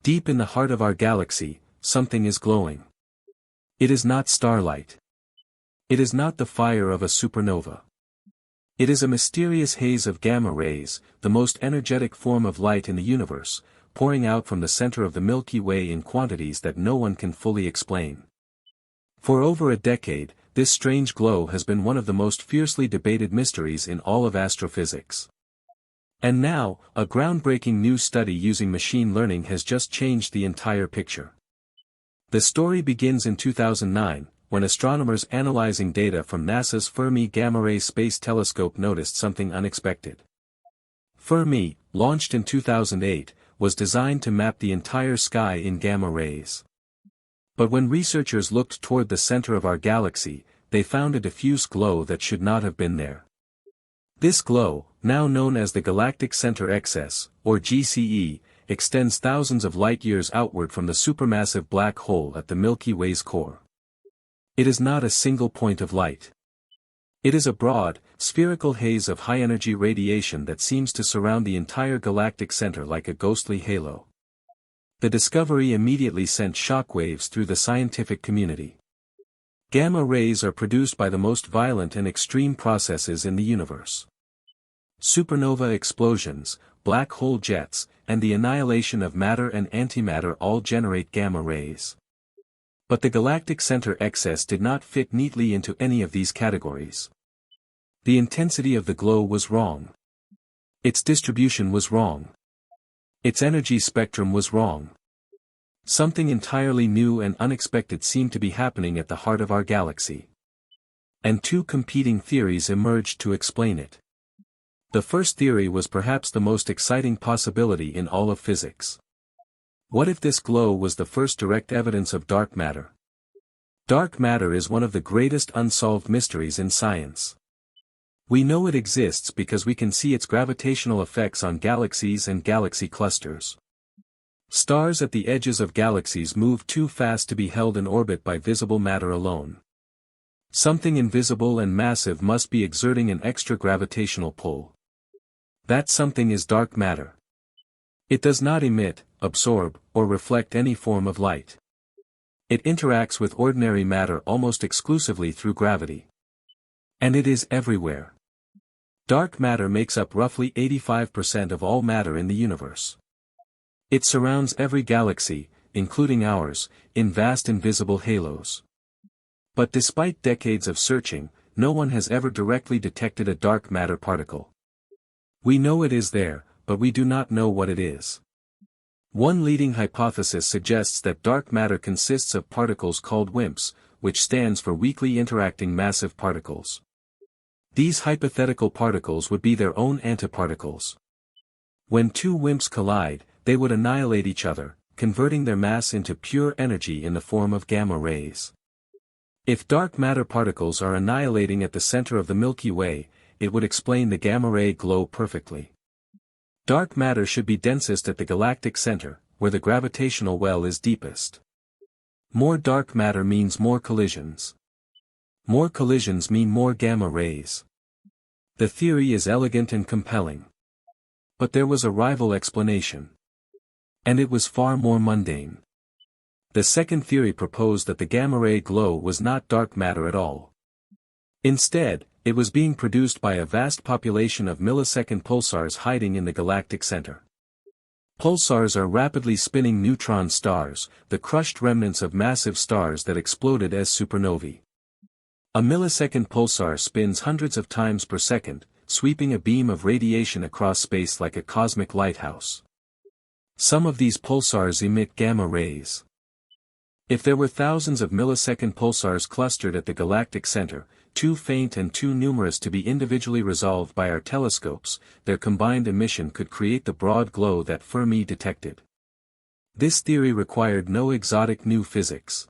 Deep in the heart of our galaxy, something is glowing. It is not starlight. It is not the fire of a supernova. It is a mysterious haze of gamma rays, the most energetic form of light in the universe, pouring out from the center of the Milky Way in quantities that no one can fully explain. For over a decade, this strange glow has been one of the most fiercely debated mysteries in all of astrophysics. And now, a groundbreaking new study using machine learning has just changed the entire picture. The story begins in 2009, when astronomers analyzing data from NASA's Fermi Gamma-ray Space Telescope noticed something unexpected. Fermi, launched in 2008, was designed to map the entire sky in gamma rays. But when researchers looked toward the center of our galaxy, they found a diffuse glow that should not have been there. This glow, now known as the Galactic Center Excess, or GCE, extends thousands of light-years outward from the supermassive black hole at the Milky Way's core. It is not a single point of light. It is a broad, spherical haze of high-energy radiation that seems to surround the entire galactic center like a ghostly halo. The discovery immediately sent shockwaves through the scientific community. Gamma rays are produced by the most violent and extreme processes in the universe. Supernova explosions, black hole jets, and the annihilation of matter and antimatter all generate gamma rays. But the Galactic Center Excess did not fit neatly into any of these categories. The intensity of the glow was wrong. Its distribution was wrong. Its energy spectrum was wrong. Something entirely new and unexpected seemed to be happening at the heart of our galaxy. And two competing theories emerged to explain it. The first theory was perhaps the most exciting possibility in all of physics. What if this glow was the first direct evidence of dark matter? Dark matter is one of the greatest unsolved mysteries in science. We know it exists because we can see its gravitational effects on galaxies and galaxy clusters. Stars at the edges of galaxies move too fast to be held in orbit by visible matter alone. Something invisible and massive must be exerting an extra gravitational pull. That something is dark matter. It does not emit, absorb, or reflect any form of light. It interacts with ordinary matter almost exclusively through gravity. And it is everywhere. Dark matter makes up roughly 85% of all matter in the universe. It surrounds every galaxy, including ours, in vast invisible halos. But despite decades of searching, no one has ever directly detected a dark matter particle. We know it is there, but we do not know what it is. One leading hypothesis suggests that dark matter consists of particles called WIMPs, which stands for weakly interacting massive particles. These hypothetical particles would be their own antiparticles. When two WIMPs collide, they would annihilate each other, converting their mass into pure energy in the form of gamma rays. If dark matter particles are annihilating at the center of the Milky Way, it would explain the gamma-ray glow perfectly. Dark matter should be densest at the galactic center, where the gravitational well is deepest. More dark matter means more collisions. More collisions mean more gamma rays. The theory is elegant and compelling. But there was a rival explanation. And it was far more mundane. The second theory proposed that the gamma-ray glow was not dark matter at all. Instead, it was being produced by a vast population of millisecond pulsars hiding in the galactic center. Pulsars are rapidly spinning neutron stars, the crushed remnants of massive stars that exploded as supernovae. A millisecond pulsar spins hundreds of times per second, sweeping a beam of radiation across space like a cosmic lighthouse. Some of these pulsars emit gamma rays. If there were thousands of millisecond pulsars clustered at the galactic center, too faint and too numerous to be individually resolved by our telescopes, their combined emission could create the broad glow that Fermi detected. This theory required no exotic new physics.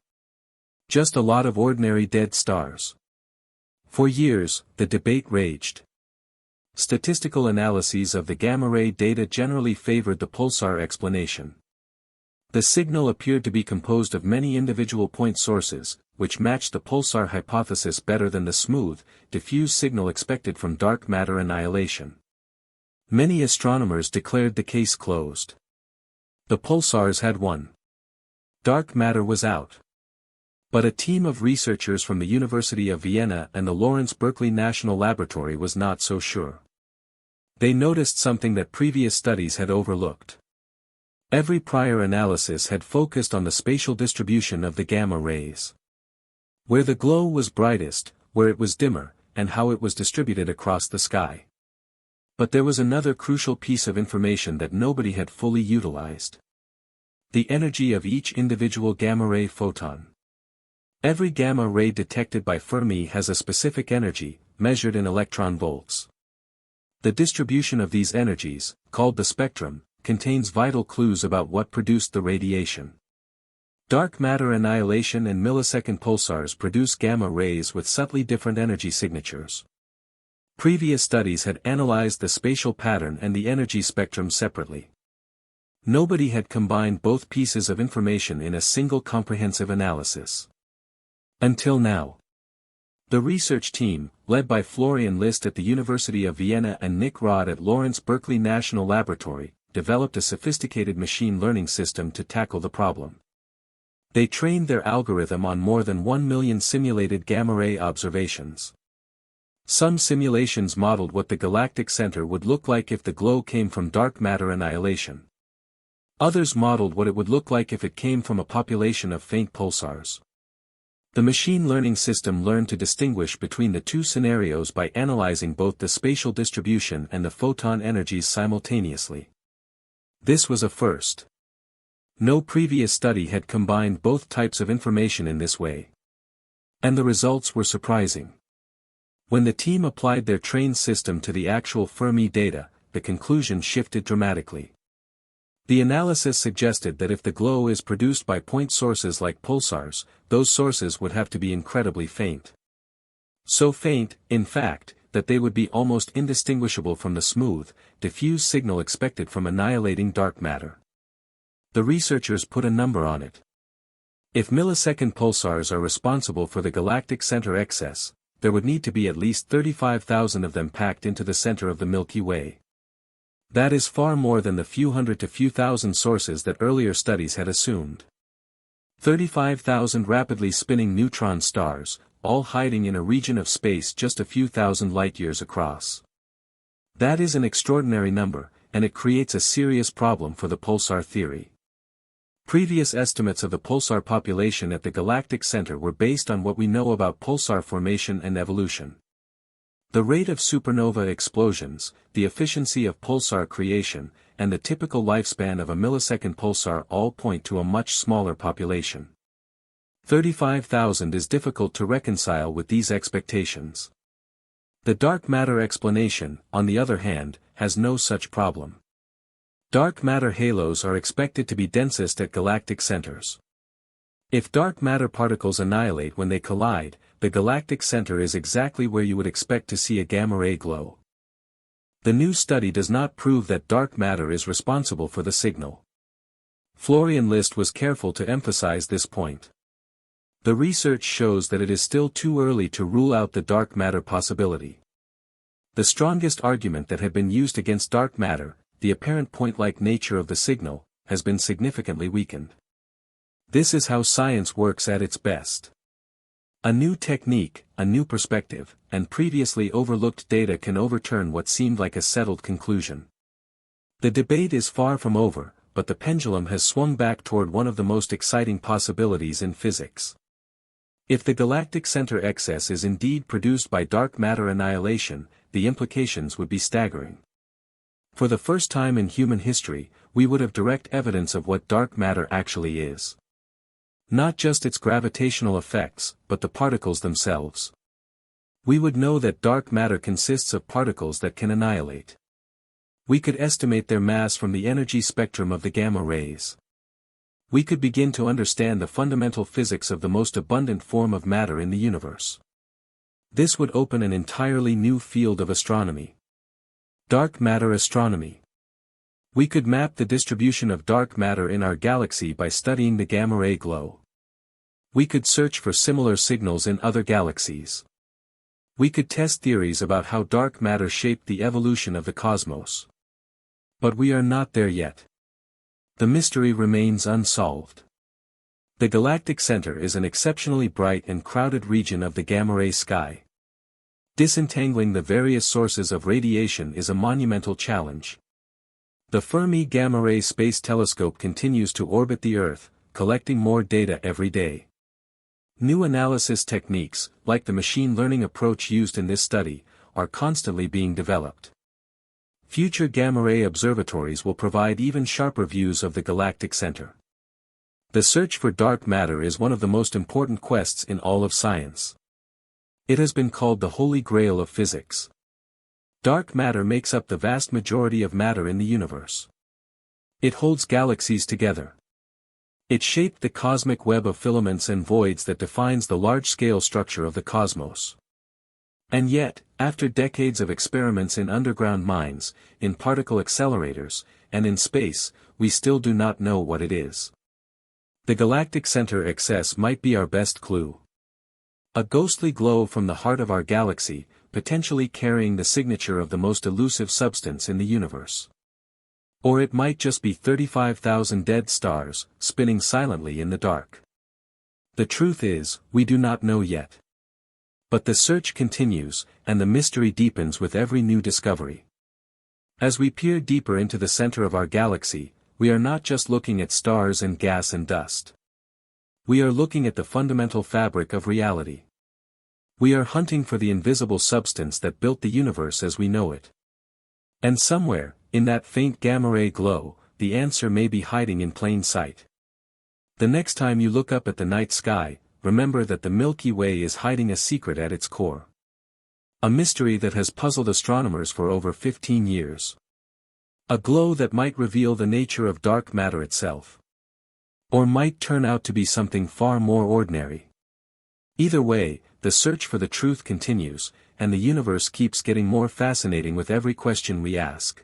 Just a lot of ordinary dead stars. For years, the debate raged. Statistical analyses of the gamma-ray data generally favored the pulsar explanation. The signal appeared to be composed of many individual point sources, which matched the pulsar hypothesis better than the smooth, diffuse signal expected from dark matter annihilation. Many astronomers declared the case closed. The pulsars had won. Dark matter was out. But a team of researchers from the University of Vienna and the Lawrence Berkeley National Laboratory was not so sure. They noticed something that previous studies had overlooked. Every prior analysis had focused on the spatial distribution of the gamma rays. Where the glow was brightest, where it was dimmer, and how it was distributed across the sky. But there was another crucial piece of information that nobody had fully utilized. The energy of each individual gamma-ray photon. Every gamma-ray detected by Fermi has a specific energy, measured in electron volts. The distribution of these energies, called the spectrum, contains vital clues about what produced the radiation. Dark matter annihilation and millisecond pulsars produce gamma rays with subtly different energy signatures. Previous studies had analyzed the spatial pattern and the energy spectrum separately. Nobody had combined both pieces of information in a single comprehensive analysis. Until now. The research team, led by Florian List at the University of Vienna and Nick Rod at Lawrence Berkeley National Laboratory, developed a sophisticated machine learning system to tackle the problem. They trained their algorithm on more than 1 million simulated gamma-ray observations. Some simulations modeled what the galactic center would look like if the glow came from dark matter annihilation. Others modeled what it would look like if it came from a population of faint pulsars. The machine learning system learned to distinguish between the two scenarios by analyzing both the spatial distribution and the photon energies simultaneously. This was a first. No previous study had combined both types of information in this way. And the results were surprising. When the team applied their trained system to the actual Fermi data, the conclusion shifted dramatically. The analysis suggested that if the glow is produced by point sources like pulsars, those sources would have to be incredibly faint. So faint, in fact, that they would be almost indistinguishable from the smooth, diffuse signal expected from annihilating dark matter. The researchers put a number on it. If millisecond pulsars are responsible for the galactic center excess, there would need to be at least 35,000 of them packed into the center of the Milky Way. That is far more than the few hundred to few thousand sources that earlier studies had assumed. 35,000 rapidly spinning neutron stars, all hiding in a region of space just a few thousand light-years across. That is an extraordinary number, and it creates a serious problem for the pulsar theory. Previous estimates of the pulsar population at the galactic center were based on what we know about pulsar formation and evolution. The rate of supernova explosions, the efficiency of pulsar creation, and the typical lifespan of a millisecond pulsar all point to a much smaller population. 35,000 is difficult to reconcile with these expectations. The dark matter explanation, on the other hand, has no such problem. Dark matter halos are expected to be densest at galactic centers. If dark matter particles annihilate when they collide, the galactic center is exactly where you would expect to see a gamma-ray glow. The new study does not prove that dark matter is responsible for the signal. Florian List was careful to emphasize this point. The research shows that it is still too early to rule out the dark matter possibility. The strongest argument that had been used against dark matter, the apparent point-like nature of the signal, has been significantly weakened. This is how science works at its best. A new technique, a new perspective, and previously overlooked data can overturn what seemed like a settled conclusion. The debate is far from over, but the pendulum has swung back toward one of the most exciting possibilities in physics. If the galactic center excess is indeed produced by dark matter annihilation, the implications would be staggering. For the first time in human history, we would have direct evidence of what dark matter actually is. Not just its gravitational effects, but the particles themselves. We would know that dark matter consists of particles that can annihilate. We could estimate their mass from the energy spectrum of the gamma rays. We could begin to understand the fundamental physics of the most abundant form of matter in the universe. This would open an entirely new field of astronomy. Dark matter astronomy. We could map the distribution of dark matter in our galaxy by studying the gamma-ray glow. We could search for similar signals in other galaxies. We could test theories about how dark matter shaped the evolution of the cosmos. But we are not there yet. The mystery remains unsolved. The galactic center is an exceptionally bright and crowded region of the gamma-ray sky. Disentangling the various sources of radiation is a monumental challenge. The Fermi Gamma-ray Space Telescope continues to orbit the Earth, collecting more data every day. New analysis techniques, like the machine learning approach used in this study, are constantly being developed. Future gamma-ray observatories will provide even sharper views of the galactic center. The search for dark matter is one of the most important quests in all of science. It has been called the Holy Grail of physics. Dark matter makes up the vast majority of matter in the universe. It holds galaxies together. It shaped the cosmic web of filaments and voids that defines the large-scale structure of the cosmos. And yet, after decades of experiments in underground mines, in particle accelerators, and in space, we still do not know what it is. The Galactic Center Excess might be our best clue. A ghostly glow from the heart of our galaxy, potentially carrying the signature of the most elusive substance in the universe. Or it might just be 35,000 dead stars, spinning silently in the dark. The truth is, we do not know yet. But the search continues, and the mystery deepens with every new discovery. As we peer deeper into the center of our galaxy, we are not just looking at stars and gas and dust. We are looking at the fundamental fabric of reality. We are hunting for the invisible substance that built the universe as we know it. And somewhere, in that faint gamma-ray glow, the answer may be hiding in plain sight. The next time you look up at the night sky, remember that the Milky Way is hiding a secret at its core. A mystery that has puzzled astronomers for over 15 years. A glow that might reveal the nature of dark matter itself. Or might turn out to be something far more ordinary. Either way, the search for the truth continues, and the universe keeps getting more fascinating with every question we ask.